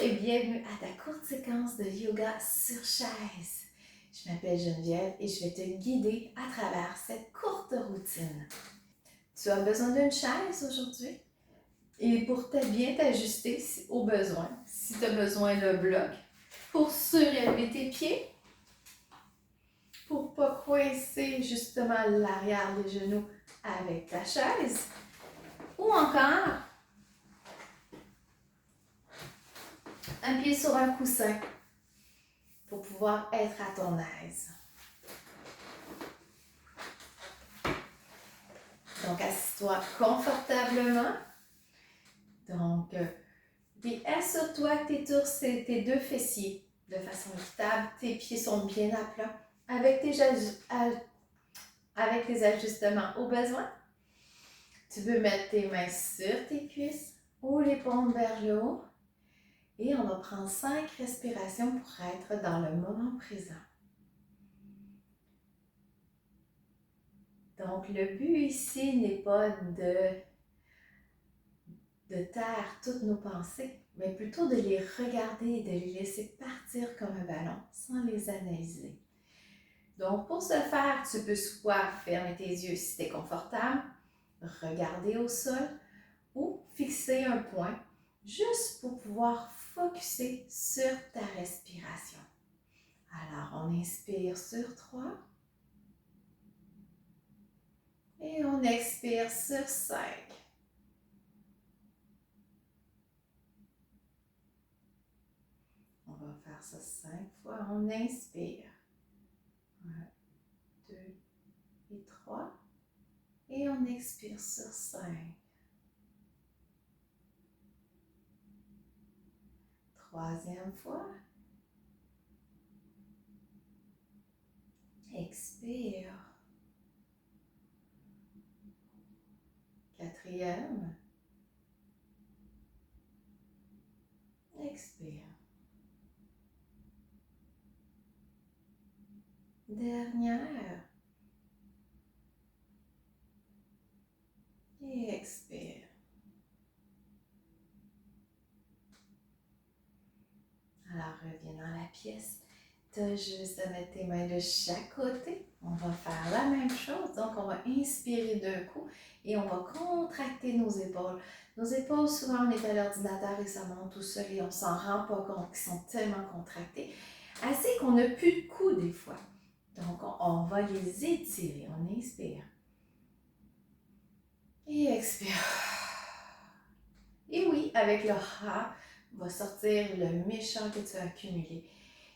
et bienvenue à ta courte séquence de yoga sur chaise. Je m'appelle Geneviève et je vais te guider à travers cette courte routine. Tu as besoin d'une chaise aujourd'hui et pour bien t'ajuster au besoin, si tu as besoin d'un bloc, pour surélever tes pieds, pour ne pas coincer justement l'arrière des genoux avec ta chaise, ou encore un pied sur un coussin pour pouvoir être à ton aise. Donc, assis-toi confortablement. Donc, puis assure-toi que tes deux fessiers de façon équitable. Tes pieds sont bien à plat avec tes ajustements au besoin. Tu peux mettre tes mains sur tes cuisses ou les paumes vers le haut. Et on va prendre 5 respirations pour être dans le moment présent. Donc, le but ici n'est pas de taire toutes nos pensées, mais plutôt de les regarder et de les laisser partir comme un ballon sans les analyser. Donc, pour ce faire, tu peux soit fermer tes yeux si tu es confortable, regarder au sol ou fixer un point juste pour pouvoir focusser sur ta respiration. Alors, on inspire sur 3 et on expire sur 5. On va faire ça 5 fois. On inspire. 1, 2 et 3. Et on expire sur 5. Troisième fois. Expire. Quatrième. Expire. Dernière. Et expire. Alors, reviens dans la pièce. Tu as juste à mettre tes mains de chaque côté. On va faire la même chose. Donc, on va inspirer d'un coup et on va contracter nos épaules. Nos épaules, souvent, on est à l'ordinateur et ça monte tout seul et on ne s'en rend pas compte qu'ils sont tellement contractés. Assez qu'on n'a plus de coups des fois. Donc, on va les étirer. On inspire. Et expire. Et oui, avec le ha, va sortir le méchant que tu as accumulé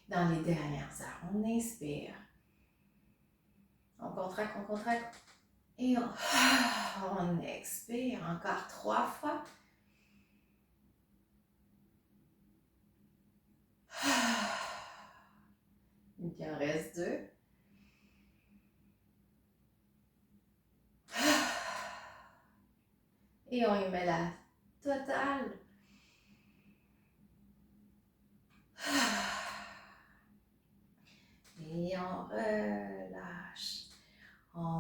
dans les dernières heures. On inspire. On contracte, on contracte. Et on expire encore 3 fois. Il en reste 2. Et on y met la totale. Et on relâche. On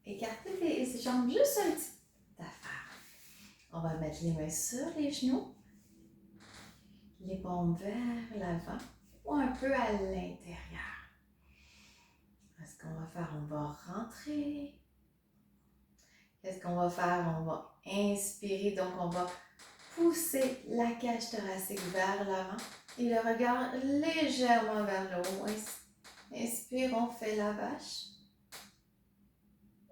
écarte les jambes juste un petit peu d'affaire. On va mettre les mains sur les genoux. Les paumes vers l'avant ou un peu à l'intérieur. Ce qu'on va faire, on va rentrer. Qu'est-ce qu'on va faire? On va inspirer, donc on va pousser la cage thoracique vers l'avant et le regard légèrement vers le haut. Inspire, on fait la vache.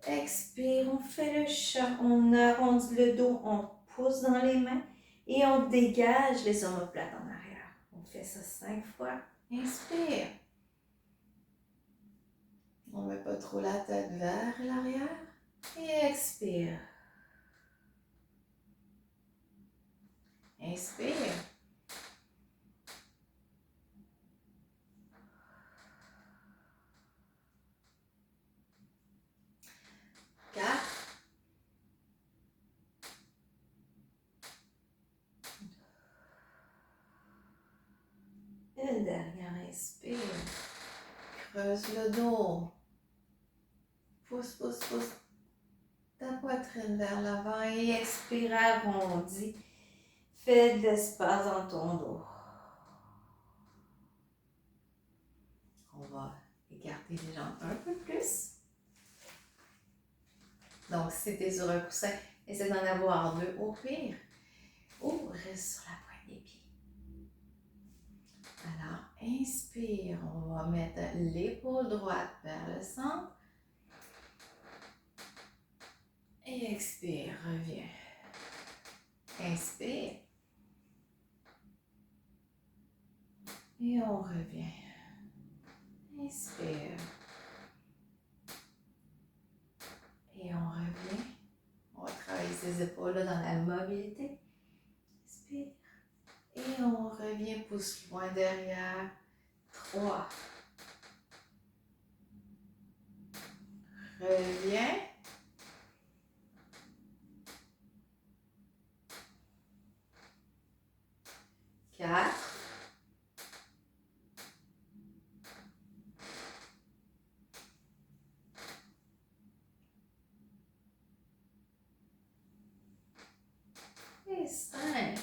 Expire, on fait le chat. On arrondit le dos, on pousse dans les mains et on dégage les omoplates en arrière. On fait ça 5 fois. Inspire. On ne met pas trop la tête vers l'arrière. Et expire. Inspire. Une dernière inspire. Creuse le dos. Pousse, pousse, pousse ta poitrine vers l'avant et expire, arrondi. Fais de l'espace dans ton dos. Écartez les jambes un peu plus. Donc, si tu es sur un coussin, essaie d'en avoir deux au pire. Ou reste sur la pointe des pieds. Alors, inspire. On va mettre l'épaule droite vers le centre. Et expire, reviens. Inspire. Et on revient. Inspire. Et on revient. On va travailler ces épaules-là dans la mobilité. Inspire. Et on revient, pousse loin derrière. 3. Reviens. 4. Et 5.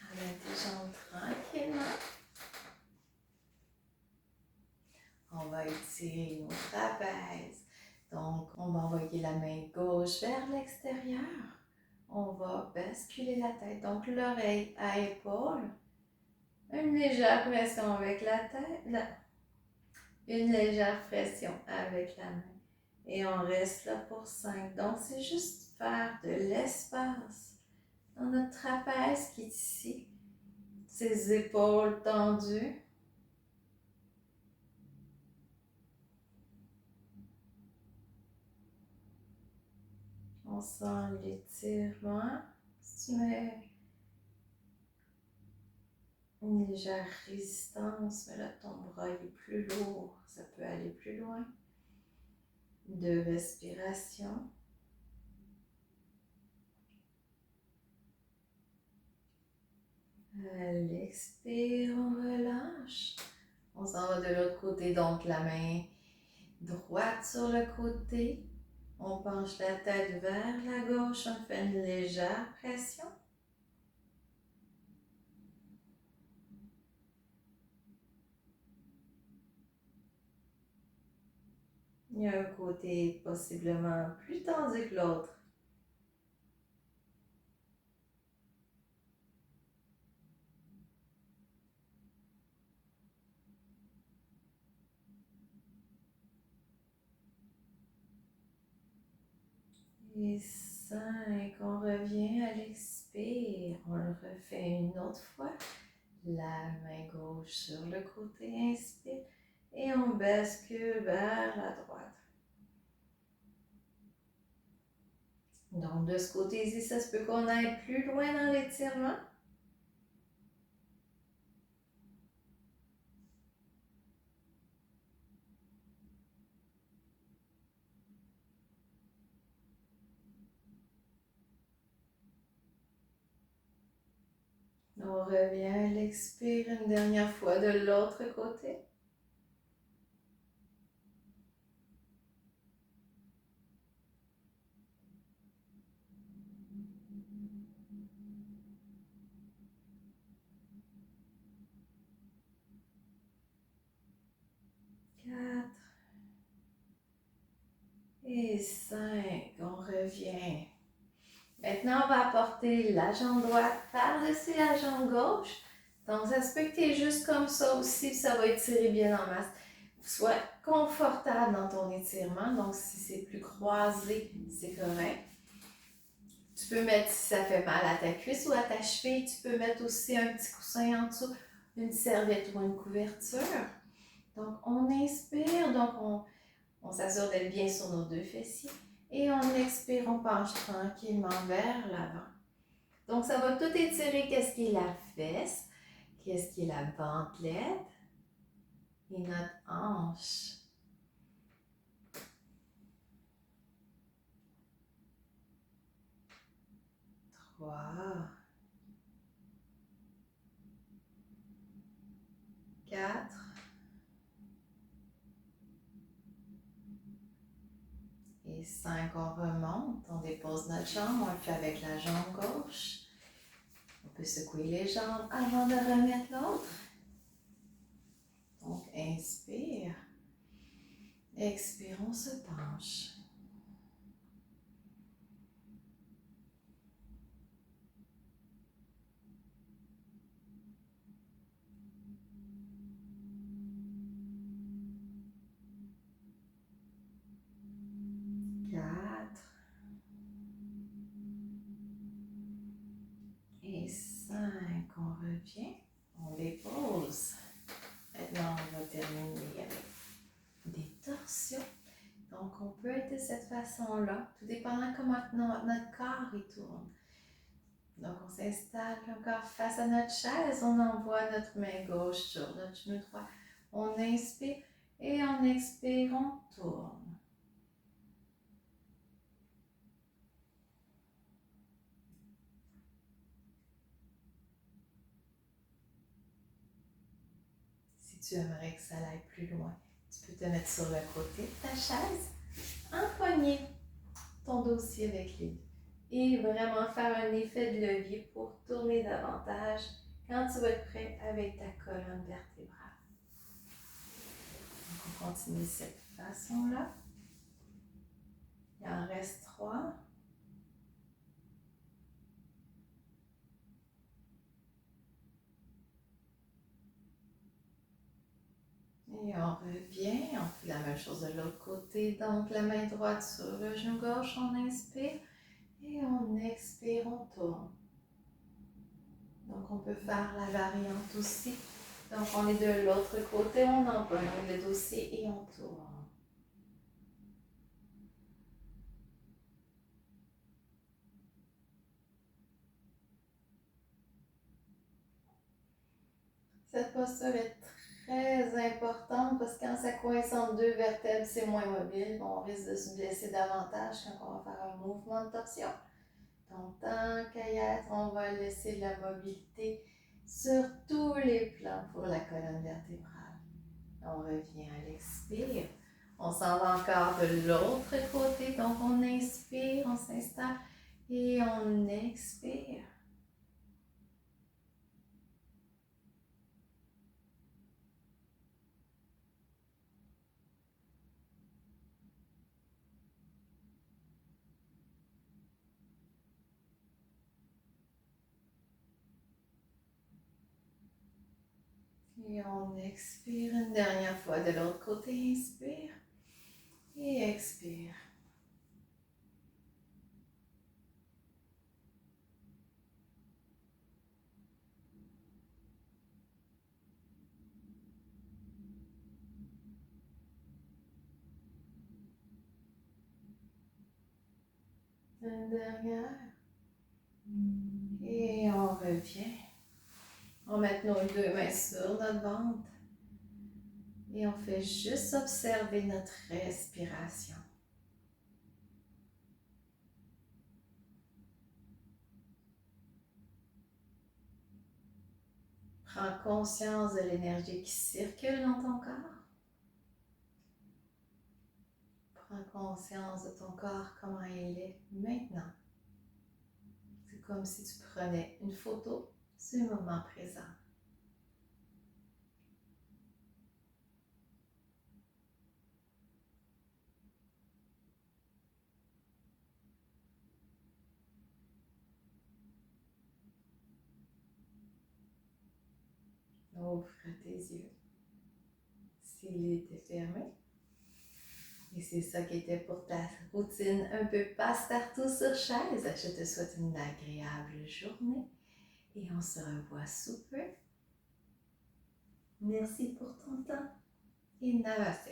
Ramène tes jambes tranquillement. On va étirer nos trapèzes. Donc, on va envoyer la main gauche vers l'extérieur. On va basculer la tête. Donc, l'oreille à épaule. Une légère pression avec la tête. Là. Une légère pression avec la main. Et on reste là pour 5. Donc, c'est juste faire de l'espace dans notre trapèze qui est ici. Ses épaules tendues. On sent l'étirement. Si tu mets une légère résistance, mais là ton bras est plus lourd, ça peut aller plus loin. 2 respirations. À l'expire, on relâche. On s'en va de l'autre côté, donc la main droite sur le côté. On penche la tête vers la gauche, on fait une légère pression. Il y a un côté possiblement plus tendu que l'autre. Et 5, on revient à l'expire. On le refait une autre fois. La main gauche sur le côté, inspire. Et on bascule vers la droite. Donc, de ce côté-ci, ça se peut qu'on aille plus loin dans l'étirement. On revient à l'expire une dernière fois de l'autre côté. Et 5, on revient. Maintenant, on va apporter la jambe droite par-dessus la jambe gauche. Donc, ça se peut que tu es juste comme ça aussi, ça va étirer bien en masse. Sois confortable dans ton étirement. Donc, si c'est plus croisé, c'est correct. Tu peux mettre, si ça fait mal à ta cuisse ou à ta cheville, tu peux mettre aussi un petit coussin en dessous, une serviette ou une couverture. Donc, on inspire, donc on s'assure d'être bien sur nos 2 fessiers. Et on expire, on penche tranquillement vers l'avant. Donc, ça va tout étirer. Qu'est-ce qui est la fesse? Qu'est-ce qui est la ventelette? Et notre hanche. 3. 4. Et 5, on remonte, on dépose notre jambe, on le fait avec la jambe gauche. On peut secouer les jambes avant de remettre l'autre. Donc, inspire. Expire, on se penche. Et 5, on revient, on dépose. Maintenant, on va terminer avec des torsions. Donc, on peut être de cette façon-là, tout dépendant comment notre corps y tourne. Donc, on s'installe le corps face à notre chaise, on envoie notre main gauche sur notre genou droit. On inspire et on expire, on tourne. Si tu aimerais que ça aille plus loin, tu peux te mettre sur le côté de ta chaise, empoigner ton dossier avec les deux et vraiment faire un effet de levier pour tourner davantage quand tu vas être prêt avec ta colonne vertébrale. Donc, on continue de cette façon-là. Il en reste 3. Et on revient, on fait la même chose de l'autre côté. Donc, la main droite sur le genou gauche, on inspire. Et on expire, on tourne. Donc, on peut faire la variante aussi. Donc, on est de l'autre côté, on empoigne le dossier et on tourne. Cette posture est très importante parce que quand ça coince entre deux vertèbres, c'est moins mobile. On risque de se blesser davantage quand on va faire un mouvement de torsion. Donc, tant qu'à y être, on va laisser de la mobilité sur tous les plans pour la colonne vertébrale. On revient à l'expire. On s'en va encore de l'autre côté. Donc, on inspire, on s'installe et on expire. Et on expire une dernière fois de l'autre côté. Inspire et expire. Une dernière. Et on revient. On met nos deux mains sur notre ventre. Et on fait juste observer notre respiration. Prends conscience de l'énergie qui circule dans ton corps. Prends conscience de ton corps, comment il est maintenant. C'est comme si tu prenais une photo du moment présent. Ouvre tes yeux. S'il était fermé. Et c'est ça qui était pour ta routine un peu passe-partout sur chaise. Je te souhaite une agréable journée et on se revoit sous peu. Merci pour ton temps et namaste.